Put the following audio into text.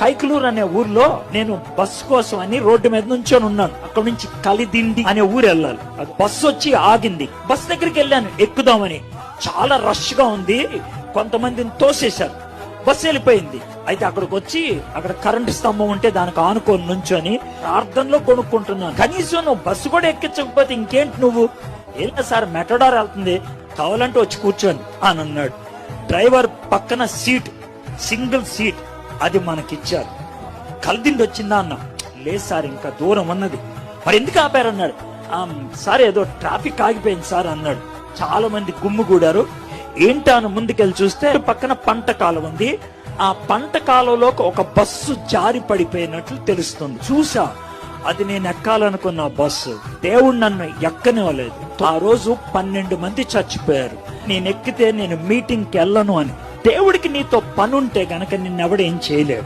కైకలూరు అనే ఊర్లో నేను బస్సు కోసం అని రోడ్డు మీద నుంచొని ఉన్నాను. అక్కడ నుంచి కలిదిండి అనే ఊరు వెళ్ళాలి. బస్సు వచ్చి ఆగింది. బస్ దగ్గరికి వెళ్ళాను ఎక్కుదామని. చాలా రష్ గా ఉంది, కొంతమందిని తోసేశారు. బస్సు వెళ్ళిపోయింది. అయితే అక్కడికి వచ్చి అక్కడ కరెంటు స్తంభం ఉంటే దానికి ఆనుకొని నుంచొని ప్రార్థనలో కొనుక్కుంటున్నాను. కనీసం నువ్వు బస్సు కూడా ఎక్కించకపోతే ఇంకేంటి నువ్వు? వెళ్ళిన సార్ మెటడార్ వెళ్తుంది, కావాలంటే వచ్చి కూర్చోండి అని అన్నాడు. డ్రైవర్ పక్కన సీట్, సింగిల్ సీట్, అది మనకిచ్చారు. కలిదిండి వచ్చిందా అన్నా. లేదు సార్, ఇంకా దూరం ఉన్నది. మరి ఎందుకు ఆపారన్నాడు. సార్ ఏదో ట్రాఫిక్ ఆగిపోయింది సార్ అన్నాడు. చాలా మంది గుమ్ముగూడారు. ఏంటాను ముందుకెళ్ళి చూస్తే పక్కన పంట కాలం ఉంది. ఆ పంట కాలంలోకి ఒక బస్సు జారి పడిపోయినట్లు తెలుస్తుంది. చూసా, అది నేను ఎక్కాలనుకున్న బస్సు. దేవుడు నన్ను ఎక్కనివ్వలేదు. ఆ రోజు 12 మంది చచ్చిపోయారు. నేను ఎక్కితే నేను మీటింగ్కి వెళ్ళను అని. దేవుడికి నీతో పనుంటే గనక నిన్నెవడేం చేయలేడు.